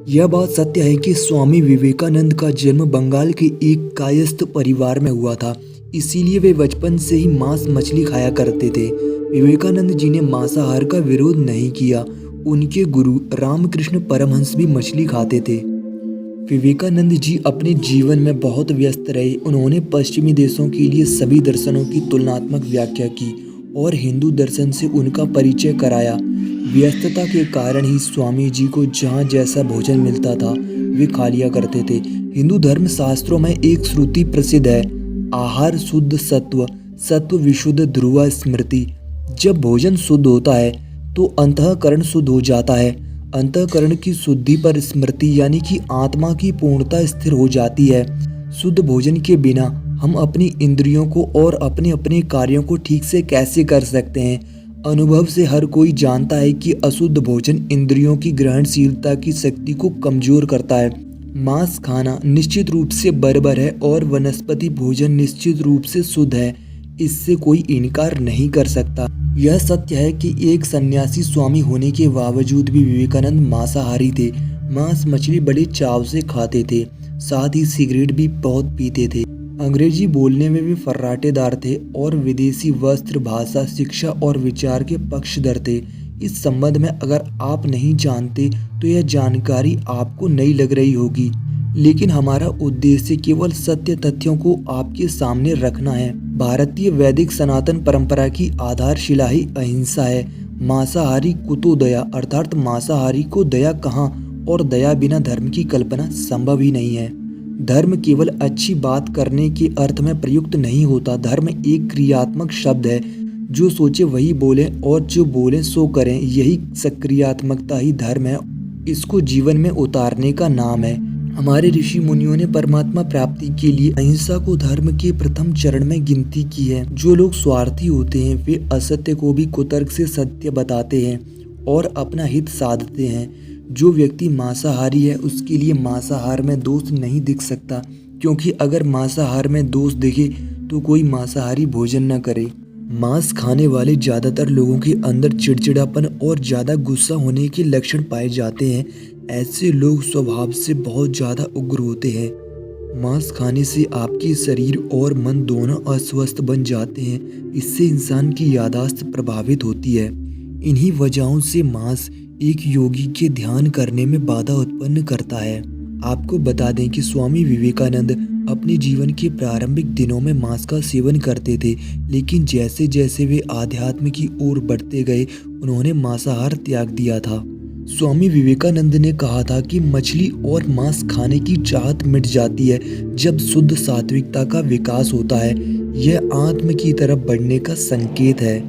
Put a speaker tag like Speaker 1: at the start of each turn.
Speaker 1: यह बात सत्य है कि स्वामी विवेकानंद का जन्म बंगाल के एक कायस्थ परिवार में हुआ था। इसीलिए वे बचपन से ही मांस मछली खाया करते थे। विवेकानंद जी ने मांसाहार का विरोध नहीं किया। उनके गुरु रामकृष्ण परमहंस भी मछली खाते थे। विवेकानंद जी अपने जीवन में बहुत व्यस्त रहे। उन्होंने पश्चिमी देशों के लिए सभी दर्शनों की तुलनात्मक व्याख्या की और हिंदू दर्शन से उनका परिचय कराया। व्यस्तता के कारण ही स्वामी जी को जहाँ जैसा भोजन मिलता था वे खा लिया करते थे। हिंदू धर्म शास्त्रों में एक श्रुति प्रसिद्ध है, आहार शुद्ध सत्व, सत्व विशुद्ध ध्रुवा स्मृति। जब भोजन शुद्ध होता है तो अंतःकरण शुद्ध हो जाता है। अंतःकरण की शुद्धि पर स्मृति यानी कि आत्मा की पूर्णता स्थिर हो जाती है। शुद्ध भोजन के बिना हम अपनी इंद्रियों को और अपने अपने कार्यों को ठीक से कैसे कर सकते हैं। अनुभव से हर कोई जानता है कि अशुद्ध भोजन इंद्रियों की ग्रहणशीलता की शक्ति को कमजोर करता है। मांस खाना निश्चित रूप से बर्बर है और वनस्पति भोजन निश्चित रूप से शुद्ध है। इससे कोई इनकार नहीं कर सकता। यह सत्य है कि एक सन्यासी स्वामी होने के बावजूद भी विवेकानंद मांसाहारी थे। मांस मछली बड़े चाव से खाते थे, साथ ही सिगरेट भी बहुत पीते थे। अंग्रेजी बोलने में भी फर्राटेदार थे और विदेशी वस्त्र, भाषा, शिक्षा और विचार के पक्षधर थे। इस संबंध में अगर आप नहीं जानते तो यह जानकारी आपको नई लग रही होगी, लेकिन हमारा उद्देश्य केवल सत्य तथ्यों को आपके सामने रखना है। भारतीय वैदिक सनातन परंपरा की आधारशिला ही अहिंसा है। मांसाहारी कुतो दया, अर्थात मांसाहारी को दया कहाँ, और दया बिना धर्म की कल्पना संभव ही नहीं है। धर्म केवल अच्छी बात करने के अर्थ में प्रयुक्त नहीं होता। धर्म एक क्रियात्मक शब्द है। जो सोचे वही बोले और जो बोले सो करें, यही सक्रियात्मकता ही धर्म है। इसको जीवन में उतारने का नाम है। हमारे ऋषि मुनियों ने परमात्मा प्राप्ति के लिए अहिंसा को धर्म के प्रथम चरण में गिनती की है। जो लोग स्वार्थी होते हैं वे असत्य को भी कुतर्क से सत्य बताते हैं और अपना हित साधते हैं। जो व्यक्ति मांसाहारी है उसके लिए मांसाहार में दोष नहीं दिख सकता, क्योंकि अगर मांसाहार में दोष दिखे तो कोई मांसाहारी भोजन न करे। मांस खाने वाले ज्यादातर लोगों के अंदर चिड़चिड़ापन और ज्यादा गुस्सा होने के लक्षण पाए जाते हैं। ऐसे लोग स्वभाव से बहुत ज्यादा उग्र होते हैं। मांस खाने से आपके शरीर और मन दोनों अस्वस्थ बन जाते हैं। इससे इंसान की याददाश्त प्रभावित होती है। इन्हीं वजहों से मांस एक योगी के ध्यान करने में बाधा उत्पन्न करता है। आपको बता दें कि स्वामी विवेकानंद अपने जीवन के प्रारंभिक दिनों में मांस का सेवन करते थे, लेकिन जैसे जैसे वे आध्यात्म की ओर बढ़ते गए उन्होंने मांसाहार त्याग दिया था। स्वामी विवेकानंद ने कहा था कि मछली और मांस खाने की चाहत मिट जाती है जब शुद्ध सात्विकता का विकास होता है। यह आत्म की तरफ बढ़ने का संकेत है।